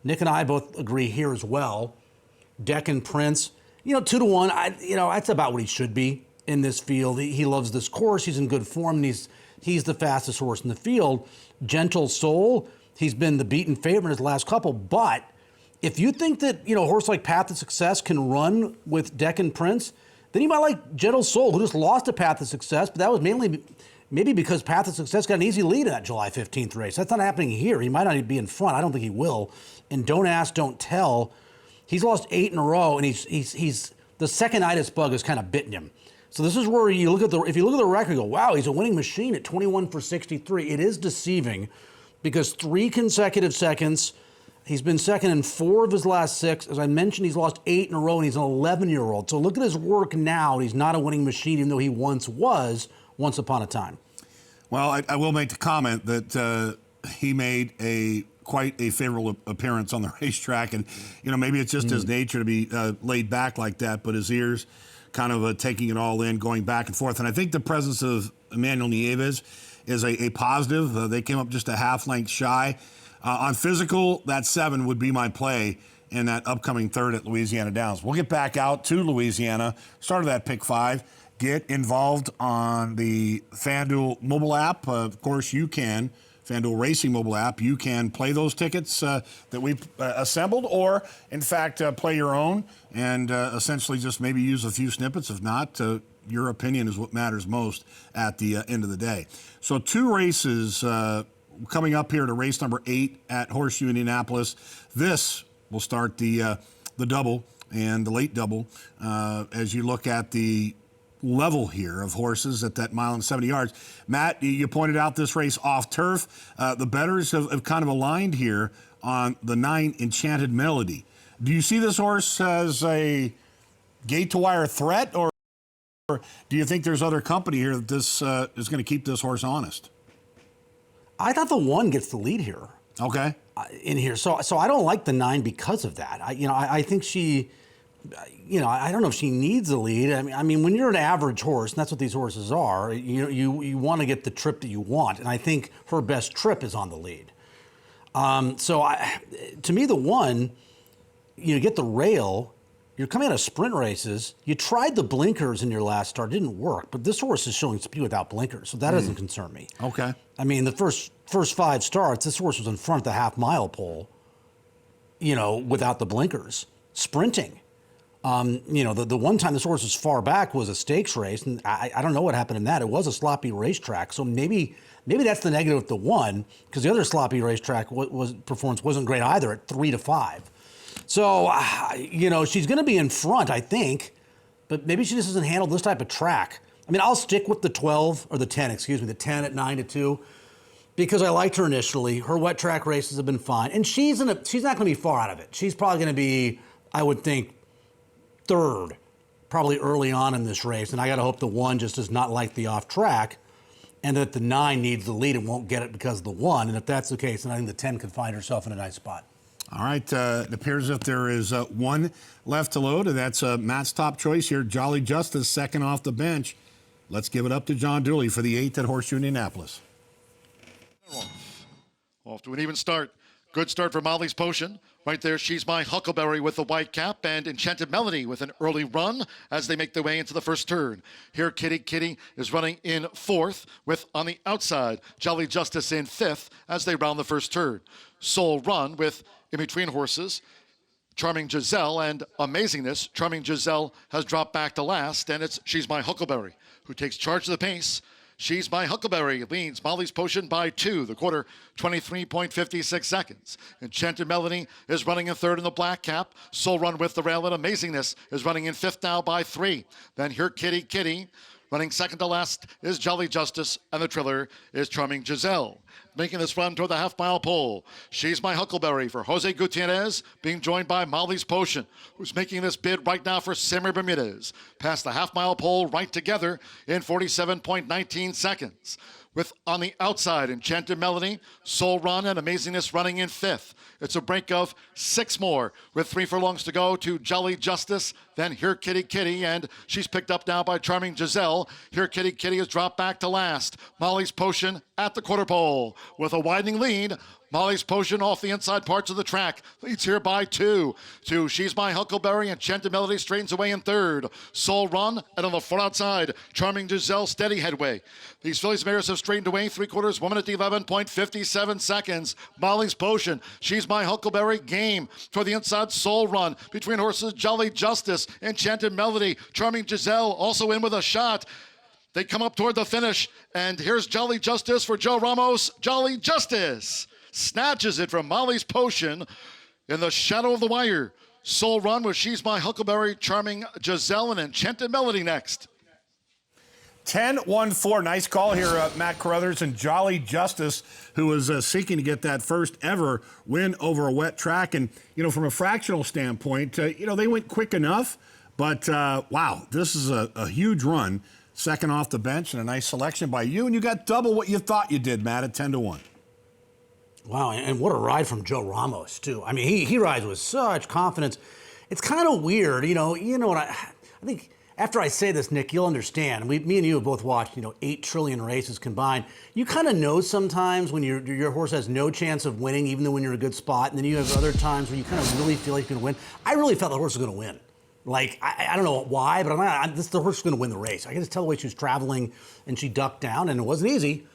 Nick and I both agree here as well. Deccan Prince, 2-1. That's about what he should be in this field. He loves this course. He's in good form, and he's the fastest horse in the field. Gentle Soul, he's been the beaten favorite in his last couple. But if you think that a horse like Path to Success can run with Deccan Prince, then you might like Gentle Soul, who just lost to Path to Success, but that was maybe because Path to Success got an easy lead in that July 15th race. That's not happening here. He might not be in front. I don't think he will. And Don't Ask, Don't Tell, he's lost 8 in a row, and he's the second-itis bug has kind of bitten him. So this is where if you look at the record, you go, wow, he's a winning machine at 21 for 63. It is deceiving because 3 consecutive seconds. He's been second in 4 of his last 6. As I mentioned, he's lost 8 in a row, and he's an 11-year-old. So look at his work now. He's not a winning machine, even though he once was, once upon a time. Well, I will make the comment that he made quite a favorable appearance on the racetrack, and maybe it's just his nature to be laid back like that, but his ears kind of taking it all in, going back and forth. And I think the presence of Emmanuel Nieves is a positive. They came up just a half length shy. On physical, that 7 would be my play in that upcoming third at Louisiana Downs. We'll get back out to Louisiana, start of that pick 5. Get involved on the FanDuel mobile app. Of course, you can. FanDuel Racing mobile app. You can play those tickets that we've assembled, or, in fact, play your own and essentially just maybe use a few snippets. If not, your opinion is what matters most at the end of the day. So 2 races coming up here to race number 8 at Horseshoe, Indianapolis. This will start the double and the late double as you look at the level here of horses at that mile and 70 yards. Matt, you pointed out this race off turf. The bettors have kind of aligned here on the 9 Enchanted Melody. Do you see this horse as a gate-to-wire threat, or do you think there's other company here that this is going to keep this horse honest? I thought the 1 gets the lead here. Okay. In here. So I don't like the 9 because of that. I think she... I don't know if she needs a lead. I mean, when you're an average horse, and that's what these horses are, you want to get the trip that you want. And I think her best trip is on the lead. To me, the 1, get the rail. You're coming out of sprint races. You tried the blinkers in your last start. It didn't work. But this horse is showing speed without blinkers, so that doesn't concern me. Okay. I mean, the first 5 starts, this horse was in front of the half-mile pole, without the blinkers, sprinting. The one time this horse was far back was a stakes race, and I don't know what happened in that. It was a sloppy racetrack, so maybe that's the negative with the 1, because the other sloppy racetrack performance wasn't great either at 3 to 5. So she's going to be in front, I think, but maybe she just doesn't handle this type of track. I mean, I'll stick with the 12 or the 10, the 10 at 9 to 2, because I liked her initially. Her wet track races have been fine, and she's not going to be far out of it. She's probably going to be, I would think, 3rd, probably early on in this race. And I got to hope the 1 just does not like the off track, and that the 9 needs the lead and won't get it because of the 1. And if that's the case, then I think the 10 could find herself in a nice spot. All right. It appears that there is 1 left to load, and that's Matt's top choice here. Jolly Justice, second off the bench. Let's give it up to John Dooley for the 8th at Horseshoe, Indianapolis. Off to an even start. Good start for Molly's Potion. Right there, She's My Huckleberry with the white cap, and Enchanted Melody with an early run as they make their way into the first turn. Here, Kitty Kitty is running in 4th, with on the outside, Jolly Justice in 5th as they round the first turn. Soul Run with in between horses, Charming Giselle and Amazingness. Charming Giselle has dropped back to last, and it's She's My Huckleberry who takes charge of the pace. She's My Huckleberry leads Molly's Potion by 2. The quarter, 23.56 seconds. Enchanted Melody is running in 3rd in the black cap. Soul Run with the rail and Amazingness is running in 5th now by 3. Then here Kitty Kitty. Running 2nd to last is Jolly Justice, and the trailer is Charming Giselle. Making this run toward the half-mile pole. She's My Huckleberry for Jose Gutierrez, being joined by Molly's Potion, who's making this bid right now for Sammy Bermudez. Past the half-mile pole right together in 47.19 seconds. With on the outside, Enchanted Melody, Soul Run, and Amazingness running in 5th. It's a break of 6 more with 3 furlongs to go to Jolly Justice. Then Here Kitty Kitty, and she's picked up now by Charming Giselle. Here Kitty Kitty has dropped back to last. Molly's Potion at the quarter pole with a widening lead. Molly's Potion off the inside parts of the track. Leads here by 2. To She's My Huckleberry, Enchanted Melody straightens away in third. Soul Run, and on the far outside, Charming Giselle, steady headway. These fillies mares have straightened away 3/4, 1 minute 11.57 seconds. Molly's Potion, She's My Huckleberry, game for the inside. Soul Run between horses Jolly Justice, Enchanted Melody, Charming Giselle also in with a shot. They come up toward the finish, and here's Jolly Justice for Joe Ramos. Jolly Justice snatches it from Molly's Potion in the shadow of the wire. Soul Run with She's My Huckleberry, Charming Giselle, and Enchanted Melody next. 10-1-4. Nice call here, Matt Carruthers, and Jolly Justice, who was seeking to get that first ever win over a wet track. And, from a fractional standpoint, they went quick enough. But, wow, this is a huge run. Second off the bench, and a nice selection by you. And you got double what you thought you did, Matt, at 10-1. Wow, and what a ride from Joe Ramos, too. I mean, he rides with such confidence. It's kind of weird, you know what I think after I say this, Nick, you'll understand. Me and you have both watched, 8 trillion races combined. You kind of know sometimes when your horse has no chance of winning, even though when you're in a good spot, and then you have other times where you kind of really feel like you're going to win. I really felt the horse was going to win. Like, I don't know why, but the horse was going to win the race. I can just tell the way she was traveling, and she ducked down, and it wasn't easy.